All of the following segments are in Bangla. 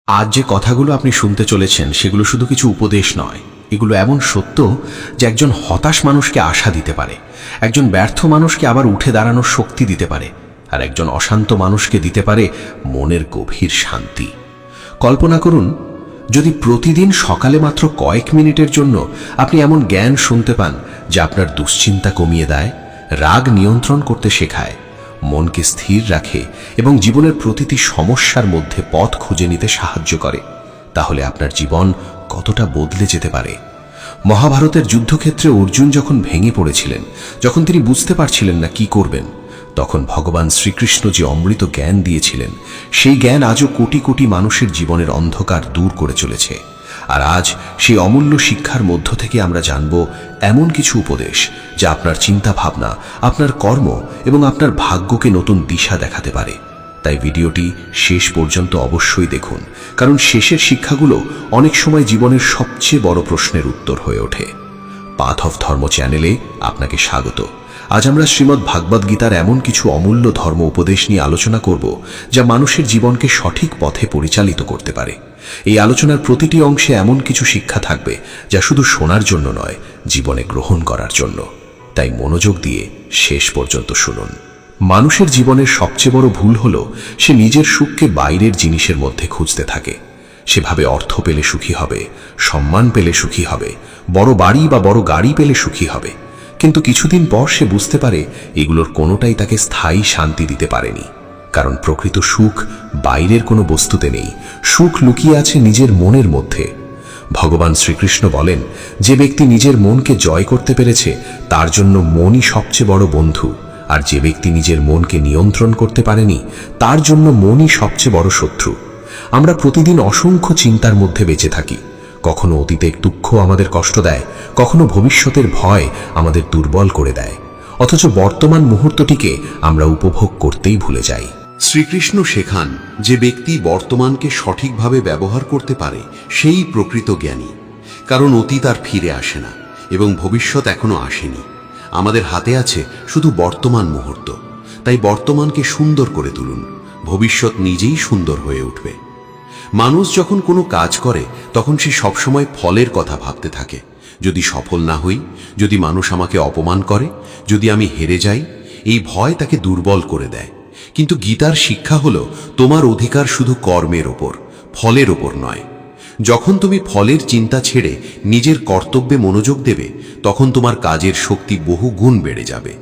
আজ যে কথাগুলো আপনি শুনতে চলেছেন সেগুলো শুধু কিছু উপদেশ নয়, এগুলো এমন সত্য যে একজন হতাশ মানুষকে আশা দিতে পারে, একজন ব্যর্থ মানুষকে আবার উঠে দাঁড়ানোর শক্তি দিতে পারে, আর একজন অশান্ত মানুষকে দিতে পারে মনের গভীর শান্তি। কল্পনা করুন, যদি প্রতিদিন সকালে মাত্র কয়েক মিনিটের জন্য আপনি এমন জ্ঞান শুনতে পান যা আপনার দুশ্চিন্তা কমিয়ে দেয়, রাগ নিয়ন্ত্রণ করতে শেখায়, মনকে স্থির রাখে এবং জীবনের প্রতিটি সমস্যার মধ্যে পথ খুঁজে নিতে সাহায্য করে, তাহলে আপনার জীবন কতটা বদলে যেতে পারে। মহাভারতের যুদ্ধক্ষেত্রে অর্জুন যখন ভেঙে পড়েছিলেন, যখন তিনি বুঝতে পারছিলেন না কি করবেন, তখন ভগবান শ্রীকৃষ্ণ যে অমৃত জ্ঞান দিয়েছিলেন, সেই জ্ঞান আজও কোটি কোটি মানুষের জীবনের অন্ধকার দূর করে চলেছে। আর আজ সেই অমূল্য শিক্ষার মধ্য থেকে আমরা জানব এমন কিছু উপদেশ যা আপনার চিন্তা ভাবনা, আপনার কর্ম এবং আপনার ভাগ্যকে নতুন দিশা দেখাতে পারে। তাই ভিডিওটি শেষ পর্যন্ত অবশ্যই দেখুন, কারণ শেষের শিক্ষাগুলো অনেক সময় জীবনের সবচেয়ে বড় প্রশ্নের উত্তর হয়ে ওঠে। পাথ অফ ধর্ম চ্যানেলে আপনাকে স্বাগত। আজ আমরা শ্রীমদ্ ভাগবত গীতার এমন কিছু অমূল্য ধর্ম উপদেশ নিয়ে আলোচনা করব যা মানুষের জীবনকে সঠিক পথে পরিচালিত করতে পারে। এই আলোচনার প্রতিটি অংশে এমন কিছু শিক্ষা থাকবে যা শুধু শোনার জন্য নয়, জীবনে গ্রহণ করার জন্য। তাই মনোযোগ দিয়ে শেষ পর্যন্ত শুনুন। মানুষের জীবনের সবচেয়ে বড় ভুল হলো সে নিজের সুখকে বাইরের জিনিসের মধ্যে খুঁজতে থাকে। সেভাবে অর্থ পেলে সুখী হবে, সম্মান পেলে সুখী হবে, বড় বাড়ি বা বড় গাড়ি পেলে সুখী হবে, কিন্তু কিছুদিন পর সে বুঝতে পারে এগুলোর কোনোটাই তাকে স্থায়ী শান্তি দিতে পারেনি। কারণ প্রকৃত সুখ বাইরের কোনো বস্তুতে নেই, সুখ লুকিয়ে আছে নিজের মনের মধ্যে। ভগবান শ্রীকৃষ্ণ বলেন, যে ব্যক্তি নিজের মনকে জয় করতে পেরেছে তার জন্য মনই সবচেয়ে বড় বন্ধু, আর যে ব্যক্তি নিজের মনকে নিয়ন্ত্রণ করতে পারেনি তার জন্য মনই সবচেয়ে বড় শত্রু। আমরা প্রতিদিন অসংখ্য চিন্তার মধ্যে বেঁচে থাকি। কখনো অতীতের দুঃখ আমাদের কষ্ট দেয়, কখনো ভবিষ্যতের ভয় আমাদের দুর্বল করে দেয়, অথচ বর্তমান মুহূর্তটিকে আমরা উপভোগ করতেই ভুলে যাই। শ্রীকৃষ্ণ শেখান, যে ব্যক্তি বর্তমানকে সঠিকভাবে ব্যবহার করতে পারে সেই প্রকৃত জ্ঞানী। কারণ অতীত আর ফিরে আসে না এবং ভবিষ্যৎ এখনো আসেনি। আমাদের হাতে আছে শুধু বর্তমান মুহূর্ত। তাই বর্তমানকে সুন্দর করে তুলুন, ভবিষ্যৎ নিজেই সুন্দর হয়ে উঠবে। মানুষ যখন কোনো কাজ করে তখন সে সবসময় ফলের কথা ভাবতে থাকে। যদি সফল না হই, যদি মানুষ আমাকে অপমান করে, যদি আমি হেরে যাই, এই ভয় তাকে দুর্বল করে দেয়। কিন্তু গীতার শিক্ষা হলো, তোমার অধিকার শুধু কর্মের ওপর, ফলের ওপর নয়। যখন তুমি ফলের চিন্তা ছেড়ে নিজের কর্তব্যে মনোযোগ দেবে, তখন তোমার কাজের শক্তি বহু গুণ বেড়ে যাবে।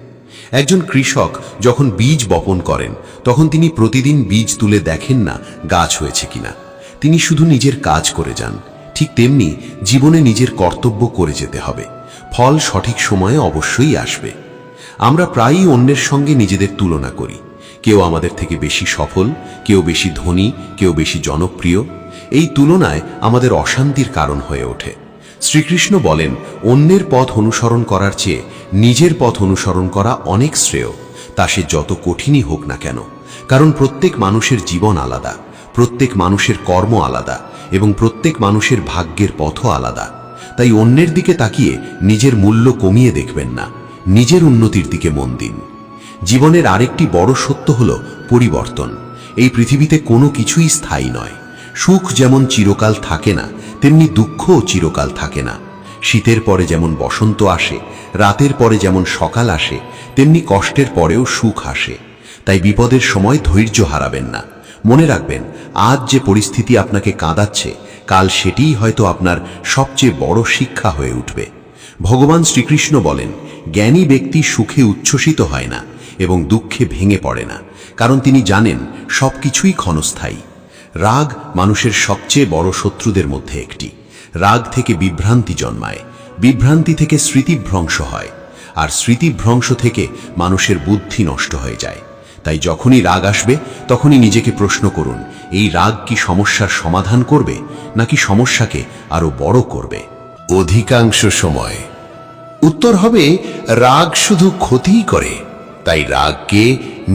একজন কৃষক যখন বীজ বপন করেন, তখন তিনি প্রতিদিন বীজ তুলে দেখেন না গাছ হয়েছে কিনা, তিনি শুধু নিজের কাজ করে যান। ঠিক তেমনি জীবনে নিজের কর্তব্য করে যেতে হবে, ফল সঠিক সময়ে অবশ্যই আসবে। আমরা প্রায়ই অন্যের সঙ্গে নিজেদের তুলনা করি। কেউ আমাদের থেকে বেশি সফল, কেউ বেশি ধনী, কেউ বেশি জনপ্রিয়। এই তুলনায় আমাদের অশান্তির কারণ হয়ে ওঠে। শ্রীকৃষ্ণ বলেন, অন্যের পথ অনুসরণ করার চেয়ে নিজের পথ অনুসরণ করা অনেক শ্রেয়, তা সে যত কঠিনই হোক না কেন। কারণ প্রত্যেক মানুষের জীবন আলাদা, প্রত্যেক মানুষের কর্ম আলাদা এবং প্রত্যেক মানুষের ভাগ্যের পথও আলাদা। তাই অন্যের দিকে তাকিয়ে নিজের মূল্য কমিয়ে দেখবেন না, নিজের উন্নতির দিকে মন দিন। জীবনের আরেকটি বড় সত্য হলো পরিবর্তন। এই পৃথিবীতে কোনো কিছুই স্থায়ী নয়। সুখ যেমন চিরকাল থাকে না, তেমনি দুঃখও চিরকাল থাকে না। শীতের পরে যেমন বসন্ত আসে, রাতের পরে যেমন সকাল আসে, তেমনি কষ্টের পরেও সুখ আসে। তাই বিপদের সময় ধৈর্য হারাবেন না। মনে রাখবেন, আজ যে পরিস্থিতি আপনাকে কাঁদাচ্ছে, কাল সেটিই হয়তো আপনার সবচেয়ে বড় শিক্ষা হয়ে উঠবে। ভগবান শ্রীকৃষ্ণ বলেন, জ্ঞানী ব্যক্তি সুখে উচ্ছ্বসিত হয় না এবং দুঃখে ভেঙে পড়ে না, কারণ তিনি জানেন সবকিছুই ক্ষণস্থায়ী। রাগ মানুষের সবচেয়ে বড় শত্রুদের মধ্যে একটি। রাগ থেকে বিভ্রান্তি জন্মায়, বিভ্রান্তি থেকে স্মৃতিভ্রংশ হয়, আর স্মৃতিভ্রংশ থেকে মানুষের বুদ্ধি নষ্ট হয়ে যায়। তাই যখনই রাগ আসবে তখনই নিজেকে প্রশ্ন করুন, এই রাগ কি সমস্যার সমাধান করবে নাকি সমস্যাকে আরো বড় করবে? অধিকাংশ সময় উত্তর হবে, রাগ শুধু ক্ষতিই করে। তাই রাগকে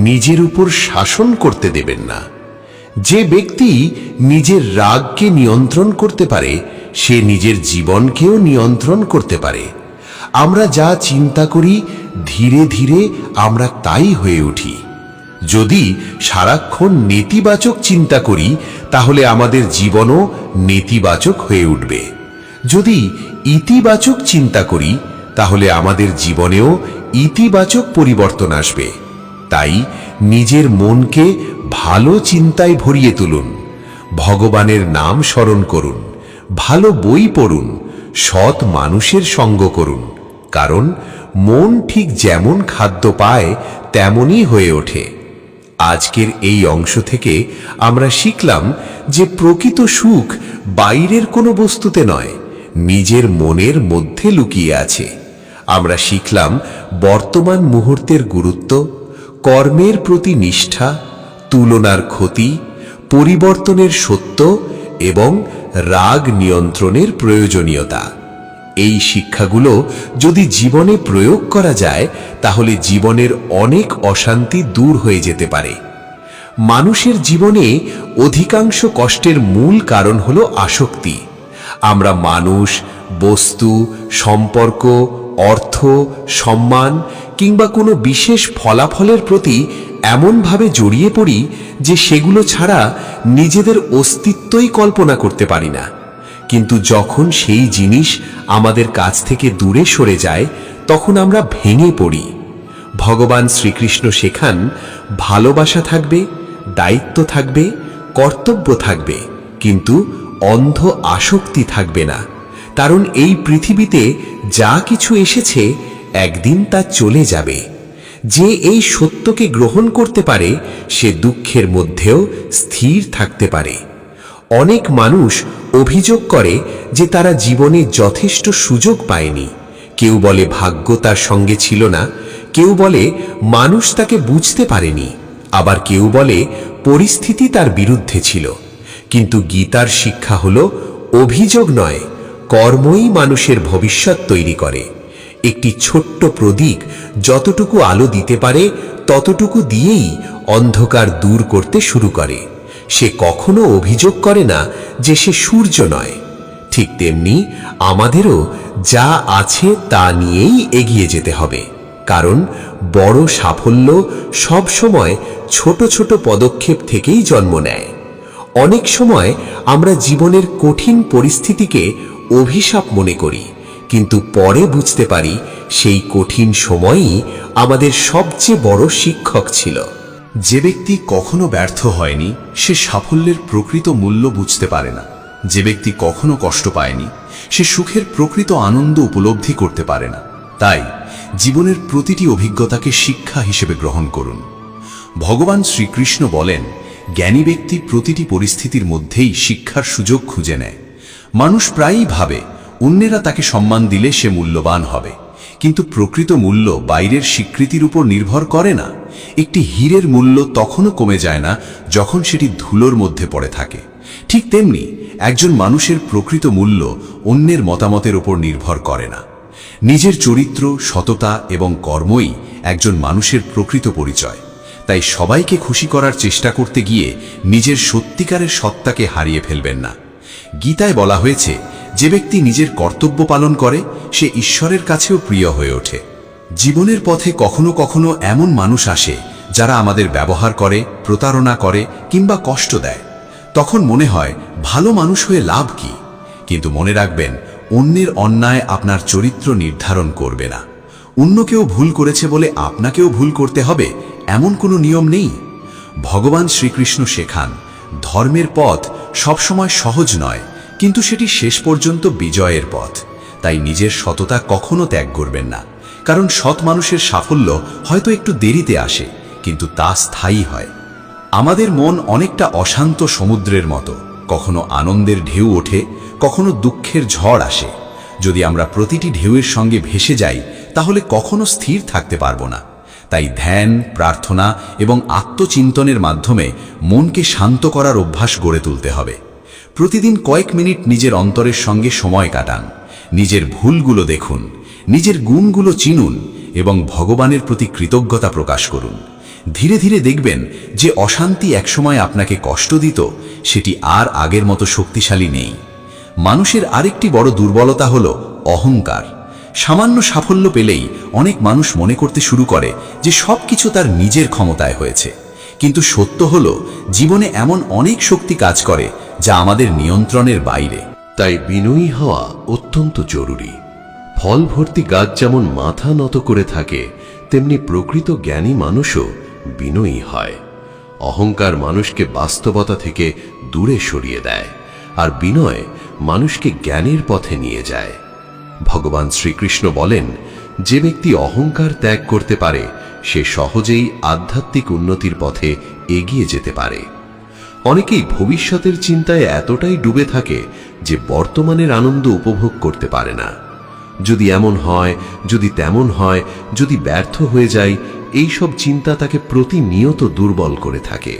নিজের উপর শাসন করতে দেবেন না। যে ব্যক্তি নিজের রাগকে নিয়ন্ত্রণ করতে পারে, সে নিজের জীবনকেও নিয়ন্ত্রণ করতে পারে। আমরা যা চিন্তা করি, ধীরে ধীরে আমরা তাই হয়ে উঠি। যদি সারাক্ষণ নেতিবাচক চিন্তা করি তাহলে আমাদের জীবনও নেতিবাচক হয়ে উঠবে। যদি ইতিবাচক চিন্তা করি তাহলে আমাদের জীবনেও ইতিবাচক পরিবর্তন আসবে। তাই নিজের মনকে ভালো চিন্তায় ভরিয়ে তুলুন, ভগবানের নাম স্মরণ করুন, ভালো বই পড়ুন, সৎ মানুষের সঙ্গ করুন, কারণ মন ঠিক যেমন খাদ্য পায় তেমনই হয়ে ওঠে। আজকের এই অংশ থেকে আমরা শিখলাম যে প্রকৃত সুখ বাইরের কোনো বস্তুতে নয়, নিজের মনের মধ্যে লুকিয়ে আছে। আমরা শিখলাম বর্তমান মুহূর্তের গুরুত্ব, কর্মের প্রতি নিষ্ঠা, তুলনার ক্ষতি, পরিবর্তনের সত্য এবং রাগ নিয়ন্ত্রণের প্রয়োজনীয়তা। এই শিক্ষাগুলো যদি জীবনে প্রয়োগ করা যায় তাহলে জীবনের অনেক অশান্তি দূর হয়ে যেতে পারে। মানুষের জীবনে অধিকাংশ কষ্টের মূল কারণ হলো আসক্তি। আমরা মানুষ, বস্তু, সম্পর্ক, অর্থ, সম্মান কিংবা কোনো বিশেষ ফলাফলের প্রতি এমনভাবে জড়িয়ে পড়ি যে সেগুলো ছাড়া নিজেদের অস্তিত্বই কল্পনা করতে পারি না। কিন্তু যখন সেই জিনিস আমাদের কাছ থেকে দূরে সরে যায় তখন আমরা ভেঙে পড়ি। ভগবান শ্রীকৃষ্ণ শেখান, ভালোবাসা থাকবে, দায়িত্ব থাকবে, কর্তব্য থাকবে, কিন্তু অন্ধ আসক্তি থাকবে না। কারণ এই পৃথিবীতে যা কিছু এসেছে একদিন তা চলে যাবে। যে এই সত্যকে গ্রহণ করতে পারে সে দুঃখের মধ্যেও স্থির থাকতে পারে। অনেক মানুষ অভিযোগ করে যে তারা জীবনে যথেষ্ট সুযোগ পায়নি। কেউ বলে ভাগ্য তার সঙ্গে ছিল না, কেউ বলে মানুষ তাকে বুঝতে পারেনি, আবার কেউ বলে পরিস্থিতি তার বিরুদ্ধে ছিল। কিন্তু গীতার শিক্ষা হলো অভিযোগ নয়, কর্মই মানুষের ভবিষ্যৎ তৈরি করে। একটি ছোট্ট প্রদীপ যতটুকু আলো দিতে পারে ততটুকু দিয়েই অন্ধকার দূর করতে শুরু করে। সে কখনো অভিযোগ করে না যে সে সূর্য নয়। ঠিক তেমনি আমাদেরও যা আছে তা নিয়েই এগিয়ে যেতে হবে, কারণ বড় সাফল্য সব সময় ছোট ছোট পদক্ষেপ থেকেই জন্ম নেয়। অনেক সময় আমরা জীবনের কঠিন পরিস্থিতিকে অভিশাপ মনে করি, কিন্তু পরে বুঝতে পারি সেই কঠিন সময়ই আমাদের সবচেয়ে বড় শিক্ষক ছিল। যে ব্যক্তি কখনো ব্যর্থ হয়নি সে সাফল্যের প্রকৃত মূল্য বুঝতে পারে না। যে ব্যক্তি কখনো কষ্ট পায়নি সে সুখের প্রকৃত আনন্দ উপলব্ধি করতে পারে না। তাই জীবনের প্রতিটি অভিজ্ঞতাকে শিক্ষা হিসেবে গ্রহণ করুন। ভগবান শ্রীকৃষ্ণ বলেন, জ্ঞানী ব্যক্তি প্রতিটি পরিস্থিতির মধ্যেই শিক্ষার সুযোগ খুঁজে নেয়। মানুষ প্রায়ই ভাবে অন্যেরা তাকে সম্মান দিলে সে মূল্যবান হবে, কিন্তু প্রকৃত মূল্য বাইরের স্বীকৃতির উপর নির্ভর করে না। একটি হীরের মূল্য তখনও কমে যায় না যখন সেটি ধুলোর মধ্যে পড়ে থাকে। ঠিক তেমনি একজন মানুষের প্রকৃত মূল্য অন্যের মতামতের উপর নির্ভর করে না। নিজের চরিত্র, সততা এবং কর্মই একজন মানুষের প্রকৃত পরিচয়। তাই সবাইকে খুশি করার চেষ্টা করতে গিয়ে নিজের সত্যিকারের সত্তাকে হারিয়ে ফেলবেন না। গীতায় বলা হয়েছে, যে ব্যক্তি নিজের কর্তব্য পালন করে সে ঈশ্বরের কাছেও প্রিয় হয়ে ওঠে। জীবনের পথে কখনো কখনো এমন মানুষ আসে যারা আমাদের ব্যবহার করে, প্রতারণা করে কিংবা কষ্ট দেয়। তখন মনে হয় ভালো মানুষ হয়ে লাভ কি? কিন্তু মনে রাখবেন, অন্যের অন্যায় আপনার চরিত্র নির্ধারণ করবে না। অন্য কেউ ভুল করেছে বলে আপনাকেও ভুল করতে হবে এমন কোনো নিয়ম নেই। ভগবান শ্রীকৃষ্ণ শেখান, ধর্মের পথ সবসময় সহজ নয়, কিন্তু সেটি শেষ পর্যন্ত বিজয়ের পথ। তাই নিজের সততা কখনো ত্যাগ করবেন না, কারণ সৎ মানুষের সাফল্য হয়তো একটু দেরিতে আসে, কিন্তু তা স্থায়ী হয়। আমাদের মন অনেকটা অশান্ত সমুদ্রের মতো, কখনো আনন্দের ঢেউ ওঠে, কখনো দুঃখের ঝড় আসে। যদি আমরা প্রতিটি ঢেউয়ের সঙ্গে ভেসে যাই তাহলে কখনো স্থির থাকতে পারবো না। তাই ধ্যান, প্রার্থনা এবং আত্মচিন্তনের মাধ্যমে মনকে শান্ত করার অভ্যাস গড়ে তুলতে হবে। প্রতিদিন কয়েক মিনিট নিজের অন্তরের সঙ্গে সময় কাটান, নিজের ভুলগুলো দেখুন, নিজের গুণগুলো চিনুন এবং ভগবানের প্রতি কৃতজ্ঞতা প্রকাশ করুন। ধীরে ধীরে দেখবেন যে অশান্তি একসময় আপনাকে কষ্ট দিত সেটি আর আগের মতো শক্তিশালী নেই। মানুষের আরেকটি বড় দুর্বলতা হলো অহংকার। সামান্য সাফল্য পেলেই অনেক মানুষ মনে করতে শুরু করে যে সবকিছু তার নিজের ক্ষমতায় হয়েছে, কিন্তু সত্য হলো জীবনে এমন অনেক শক্তি কাজ করে যা আমাদের নিয়ন্ত্রণের বাইরে। তাই বিনয়ী হওয়া অত্যন্ত জরুরি। ফল ভর্তি গাছ যেমন মাথা নত করে থাকে, তেমনি প্রকৃত জ্ঞানী মানুষও বিনয়ী হয়। অহংকার মানুষকে বাস্তবতা থেকে দূরে সরিয়ে দেয়, আর বিনয় মানুষকে জ্ঞানের পথে নিয়ে যায়। ভগবান শ্রীকৃষ্ণ বলেন, যে ব্যক্তি অহংকার ত্যাগ করতে পারে সে সহজেই আধ্যাত্মিক উন্নতির পথে এগিয়ে যেতে পারে। অনেকেই ভবিষ্যতের চিন্তায় এতটাই ডুবে থাকে যে বর্তমানের আনন্দ উপভোগ করতে পারে না। যদি এমন হয়, যদি তেমন হয়, যদি ব্যর্থ হয়ে যায়, এই সব চিন্তা তাকে প্রতিনিয়ত দুর্বল করে থাকে।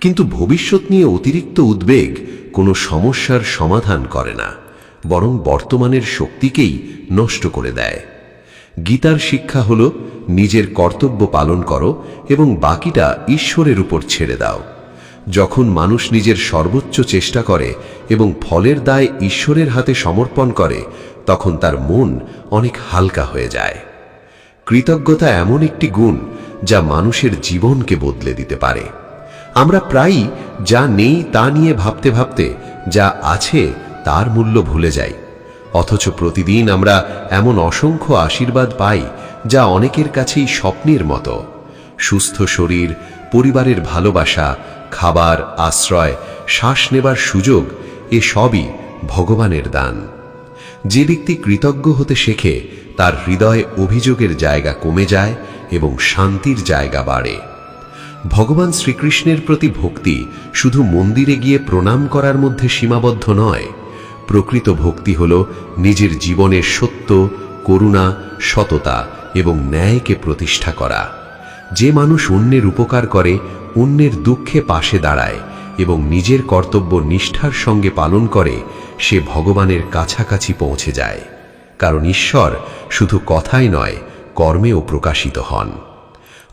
কিন্তু ভবিষ্যৎ নিয়ে অতিরিক্ত উদ্বেগ কোনো সমস্যার সমাধান করে না, বরং বর্তমানের শক্তিকেই নষ্ট করে দেয়। গীতার শিক্ষা হলো নিজের কর্তব্য পালন করো এবং বাকিটা ঈশ্বরের উপর ছেড়ে দাও। যখন মানুষ নিজের সর্বোচ্চ চেষ্টা করে এবং ফলের দায় ঈশ্বরের হাতে সমর্পণ করে, তখন তার মন অনেক হালকা হয়ে যায়। কৃতজ্ঞতা এমন একটি গুণ যা মানুষের জীবনকে বদলে দিতে পারে। আমরা প্রায়ই যা নেই তা নিয়ে ভাবতে ভাবতে যা আছে তার মূল্য ভুলে যাই, অথচ প্রতিদিন আমরা এমন অসংখ্য আশীর্বাদ পাই যা অনেকের কাছেই স্বপ্নের মতো। সুস্থ শরীর, পরিবারের ভালোবাসা, খাবার, আশ্রয়, শ্বাস নেবার সুযোগ, এ সবই ভগবানের দান। যে ব্যক্তি কৃতজ্ঞ হতে শেখে তার হৃদয়ে অভিযোগের জায়গা কমে যায় এবং শান্তির জায়গা বাড়ে। ভগবান শ্রীকৃষ্ণের প্রতি ভক্তি শুধু মন্দিরে গিয়ে প্রণাম করার মধ্যে সীমাবদ্ধ নয়। প্রকৃত ভক্তি হল নিজের জীবনের সত্য, করুণা, সততা এবং ন্যায়কে প্রতিষ্ঠা করা। যে মানুষ অন্যের উপকার করে, অন্যের দুঃখে পাশে দাঁড়ায় এবং নিজের কর্তব্য নিষ্ঠার সঙ্গে পালন করে, সে ভগবানের কাছাকাছি পৌঁছে যায়। কারণ ঈশ্বর শুধু কথাই নয়, কর্মেও প্রকাশিত হন।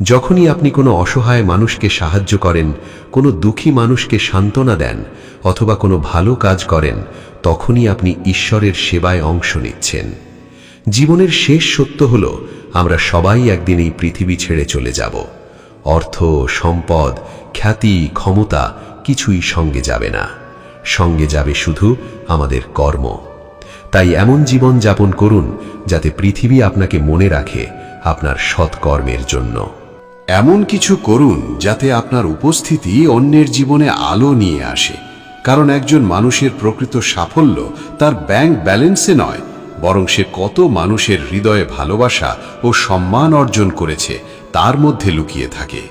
যখনই আপনি কোনো অসহায় মানুষকে সাহায্য করেন, কোনো দুঃখী মানুষকে সান্ত্বনা দেন অথবা কোনো ভালো কাজ করেন, তখনই আপনি ঈশ্বরের সেবায় অংশ নিচ্ছেন। জীবনের শেষ সত্য হল, আমরা সবাই একদিন এই পৃথিবী ছেড়ে চলে যাব। অর্থ, সম্পদ, খ্যাতি, ক্ষমতা কিছুই সঙ্গে যাবে না। সঙ্গে যাবে শুধু আমাদের কর্ম। তাই এমন জীবন যাপন করুন যাতে পৃথিবী আপনাকে মনে রাখে আপনার সৎকর্মের জন্য। এমন কিছু করুন যাতে আপনার উপস্থিতি অন্যের জীবনে আলো নিয়ে আসে। কারণ একজন মানুষের প্রকৃত সাফল্য তার ব্যাংক ব্যালেন্সে নয়, বরং সে কত মানুষের হৃদয়ে ভালোবাসা ও সম্মান অর্জন করেছে তার মধ্যে লুকিয়ে থাকে।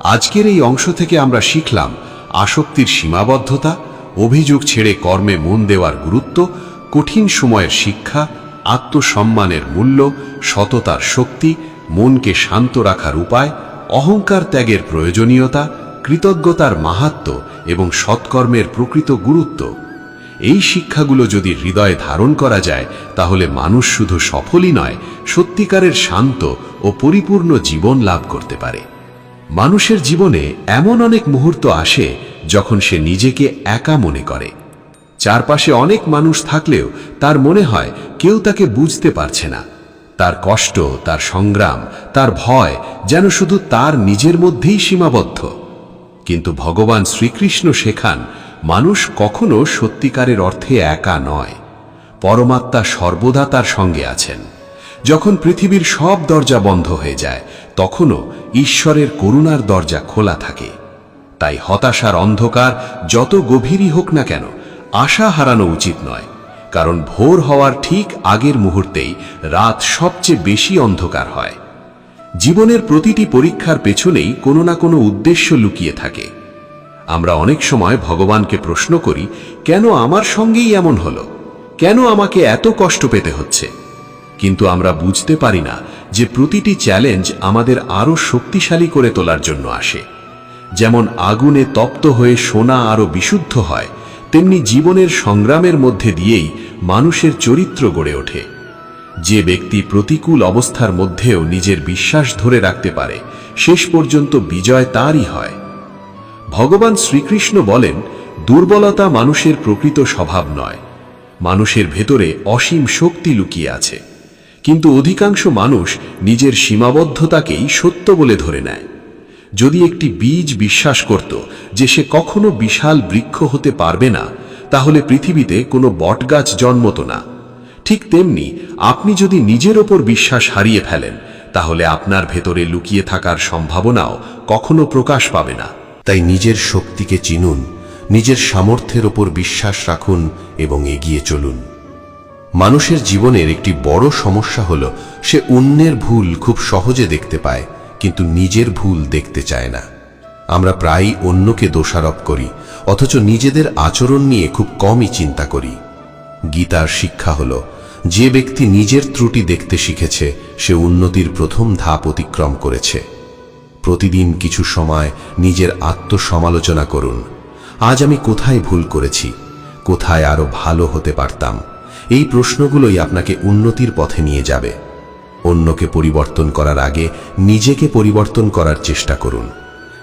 আজকের এই অংশ থেকে আমরা শিখলাম আসক্তির সীমাবদ্ধতা, অভিযোগ ছেড়ে কর্মে মন দেওয়ার গুরুত্ব, কঠিন সময়ের শিক্ষা, আত্মসম্মানের মূল্য, সততার শক্তি, মনকে শান্ত রাখার উপায়, অহংকার ত্যাগের প্রয়োজনীয়তা, কৃতজ্ঞতার মাহাত্ম্য এবং সৎকর্মের প্রকৃত গুরুত্ব। এই শিক্ষাগুলো যদি হৃদয়ে ধারণ করা যায়, তাহলে মানুষ শুধু সফলই নয়, সত্যিকারের শান্ত ও পরিপূর্ণ জীবন লাভ করতে পারে। মানুষের জীবনে এমন অনেক মুহূর্ত আসে যখন সে নিজেকে একা মনে করে। চারপাশে অনেক মানুষ থাকলেও তার মনে হয় কেউ তাকে বুঝতে পারছে না। তার কষ্ট, তার সংগ্রাম, তার ভয় যেন শুধু তার নিজের মধ্যেই সীমাবদ্ধ। কিন্তু ভগবান শ্রীকৃষ্ণ শেখান, মানুষ কখনো সত্যিকারের অর্থে একা নয়। পরমাত্মা সর্বদা তার সঙ্গে আছেন। যখন পৃথিবীর সব দরজা বন্ধ হয়ে যায়, তখনও ঈশ্বরের করুণার দরজা খোলা থাকে। তাই হতাশার অন্ধকার যত গভীরই হোক না কেন, আশা হারানো উচিত নয়। কারণ ভোর হওয়ার ঠিক আগের মুহূর্তেই রাত সবচেয়ে বেশি অন্ধকার হয়। জীবনের প্রতিটি পরীক্ষার পেছনেই কোনো না কোনো উদ্দেশ্য লুকিয়ে থাকে। আমরা অনেক সময় ভগবানকে প্রশ্ন করি, কেন আমার সঙ্গেই এমন হলো? কেন আমাকে এত কষ্ট পেতে হচ্ছে? কিন্তু আমরা বুঝতে পারি না যে প্রতিটি চ্যালেঞ্জ আমাদের আরো শক্তিশালী করে তোলার জন্য আসে। যেমন আগুনে তপ্ত হয়ে সোনা আরো বিশুদ্ধ হয়, তেমনি জীবনের সংগ্রামের মধ্যে দিয়েই মানুষের চরিত্র গড়ে ওঠে। যে ব্যক্তি প্রতিকূল অবস্থার মধ্যেও নিজের বিশ্বাস ধরে রাখতে পারে, শেষ পর্যন্ত বিজয় তারই হয়। ভগবান শ্রীকৃষ্ণ বলেন, দুর্বলতা মানুষের প্রকৃত স্বভাব নয়। মানুষের ভেতরে অসীম শক্তি লুকিয়ে আছে, কিন্তু অধিকাংশ মানুষ নিজের সীমাবদ্ধতাকেই সত্য বলে ধরে নেয়। যদি একটি বীজ বিশ্বাস করত যে সে কখনো বিশাল বৃক্ষ হতে পারবে না, তাহলে পৃথিবীতে কোনো বটগাছ জন্মত না। ঠিক তেমনি আপনি যদি নিজের ওপর বিশ্বাস হারিয়ে ফেলেন, তাহলে আপনার ভেতরে লুকিয়ে থাকার সম্ভাবনাও কখনো প্রকাশ পাবে না। তাই নিজের শক্তিকে চিনুন, নিজের সামর্থ্যের ওপর বিশ্বাস রাখুন এবং এগিয়ে চলুন। মানুষের জীবনের একটি বড় সমস্যা হলো সে অন্যের ভুল খুব সহজে দেখতে পায়, কিন্তু নিজের ভুল দেখতে চায় না। আমরা প্রায়ই অন্যকে দোষারোপ করি, অথচ নিজেদের আচরণ নিয়ে খুব কমই চিন্তা করি। গীতার শিক্ষা হলো, যে ব্যক্তি নিজের ত্রুটি দেখতে শিখেছে সে উন্নতির প্রথম ধাপ অতিক্রম করেছে। প্রতিদিন কিছু সময় নিজের আত্মসমালোচনা করুন। আজ আমি কোথায় ভুল করেছি, কোথায় আরো ভালো হতে পারতাম? এই প্রশ্নগুলোই আপনাকে উন্নতির পথে নিয়ে যাবে। অন্যকে পরিবর্তন করার আগে নিজেকে পরিবর্তন করার চেষ্টা করুন,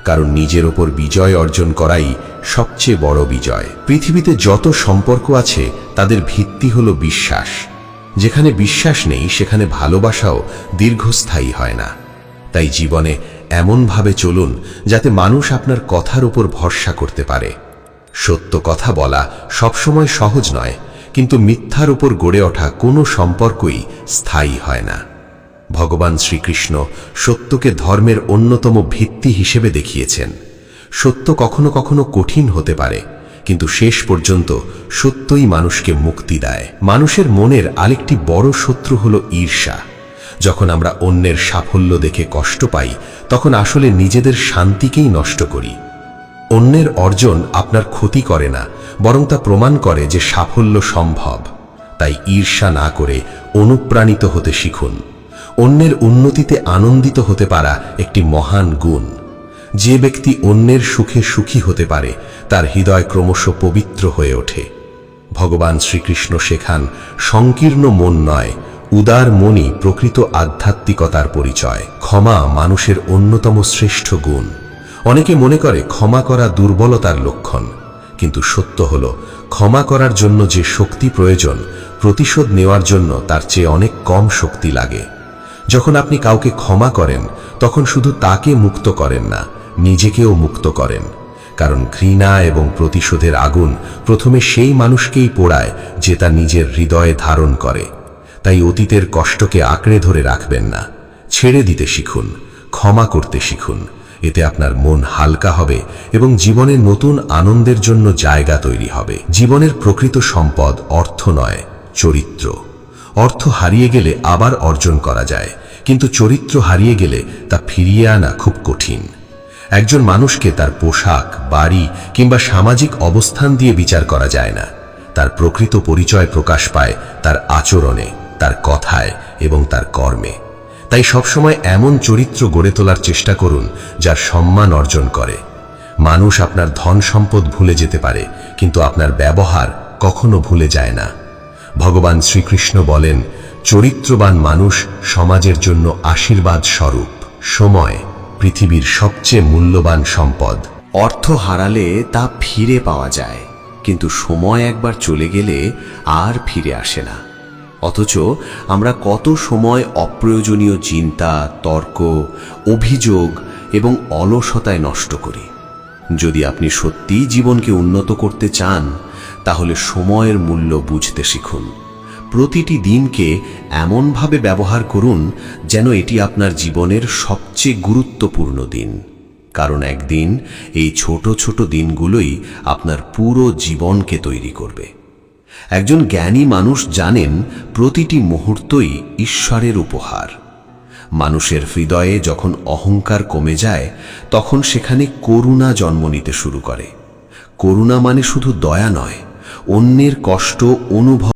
কারণ নিজের ওপর বিজয় অর্জন করাই সবচেয়ে বড় বিজয়। পৃথিবীতে যত সম্পর্ক আছে তাদের ভিত্তি হলো বিশ্বাস। যেখানে বিশ্বাস নেই সেখানে ভালোবাসাও দীর্ঘস্থায়ী হয় না। তাই জীবনে এমনভাবে চলুন যাতে মানুষ আপনার কথার উপর ভরসা করতে পারে। সত্য কথা বলা সবসময় সহজ নয়, কিন্তু মিথ্যার উপর গড়ে ওঠা কোনো সম্পর্কই স্থায়ী হয় না। ভগবান শ্রীকৃষ্ণ সত্যকে ধর্মের অন্যতম ভিত্তি হিসেবে দেখিয়েছেন। সত্য কখনো কখনো কঠিন হতে পারে, কিন্তু শেষ পর্যন্ত সত্যই মানুষকে মুক্তি দেয়। মানুষের মনের আরেকটি বড় শত্রু হলো ঈর্ষা। যখন আমরা অন্যের সাফল্য দেখে কষ্ট পাই, তখন আসলে নিজেদের শান্তিকেই নষ্ট করি। অন্যের অর্জন আপনার ক্ষতি করে না, বরং তা প্রমাণ করে যে সাফল্য সম্ভব। তাই ঈর্ষা না করে অনুপ্রাণিত হতে শিখুন। অন্যের উন্নতিতে আনন্দিত হতে পারা একটি মহান গুণ। যে ব্যক্তি অন্যের সুখে সুখী হতে পারে তার হৃদয় ক্রমশ পবিত্র হয়ে ওঠে। ভগবান শ্রীকৃষ্ণ শেখান, সংকীর্ণ মন নয়, উদার মনই প্রকৃত আধ্যাত্মিকতার পরিচয়। ক্ষমা মানুষের অন্যতম শ্রেষ্ঠ গুণ। অনেকে মনে করে ক্ষমা করা দুর্বলতার লক্ষণ, কিন্তু সত্য হলো ক্ষমা করার জন্য যে শক্তি প্রয়োজন, প্রতিশোধ নেওয়ার জন্য তার চেয়ে অনেক কম শক্তি লাগে। যখন আপনি কাউকে ক্ষমা করেন, তখন শুধু তাকে মুক্ত করেন না, নিজেকেও মুক্ত করেন। কারণ ঘৃণা এবং প্রতিশোধের আগুন প্রথমে সেই মানুষকেই পোড়ায় যে তা নিজের হৃদয়ে ধারণ করে। তাই অতীতের কষ্টকে আঁকড়ে ধরে রাখবেন না, ছেড়ে দিতে শিখুন, ক্ষমা করতে শিখুন। এতে আপনার মন হালকা হবে এবং জীবনে নতুন আনন্দের জন্য জায়গা তৈরি হবে। জীবনের প্রকৃত সম্পদ অর্থ নয়, চরিত্র। অর্থ হারিয়ে গেলে আবার অর্জন করা যায়, কিন্তু চরিত্র হারিয়ে গেলে তা ফিরিয়ে আনা খুব কঠিন। একজন মানুষকে তার পোশাক, বাড়ি কিংবা সামাজিক অবস্থান দিয়ে বিচার করা যায় না। তার প্রকৃত পরিচয় প্রকাশ পায় তার আচরণে, তার কথায় এবং তার কর্মে। তাই সবসময় এমন চরিত্র গড়ে তোলার চেষ্টা করুন যার সম্মান অর্জন করে। মানুষ আপনার ধন সম্পদ ভুলে যেতে পারে, কিন্তু আপনার ব্যবহার কখনো ভুলে যায় না। ভগবান শ্রীকৃষ্ণ বলেন, চরিত্রবান মানুষ সমাজের জন্য আশীর্বাদ স্বরূপ। সময় পৃথিবীর সবচেয়ে মূল্যবান সম্পদ। অর্থ হারালে তা ফিরে পাওয়া যায়, কিন্তু সময় একবার চলে গেলে আর ফিরে আসে না। অথচ আমরা কত সময় অপ্রয়োজনীয় চিন্তা, তর্ক, অভিযোগ এবং অলসতায় নষ্ট করি। যদি আপনি সত্যিই জীবনকে উন্নত করতে চান, তাহলে সময়ের মূল্য বুঝতে শিখুন। প্রতিটি দিনকে এমনভাবে ব্যবহার করুন যেন এটি আপনার জীবনের সবচেয়ে গুরুত্বপূর্ণ দিন। কারণ একদিন এই ছোট ছোট দিনগুলোই আপনার পুরো জীবনকে তৈরি করবে। একজন জ্ঞানী মানুষ জানেন, প্রতিটি মুহূর্তই ঈশ্বরের উপহার। মানুষের হৃদয়ে যখন অহংকার কমে যায়, তখন সেখানে করুণা জন্ম নিতে শুরু করে। করুণা মানে শুধু দয়া নয়, অন্যের কষ্ট অনুভব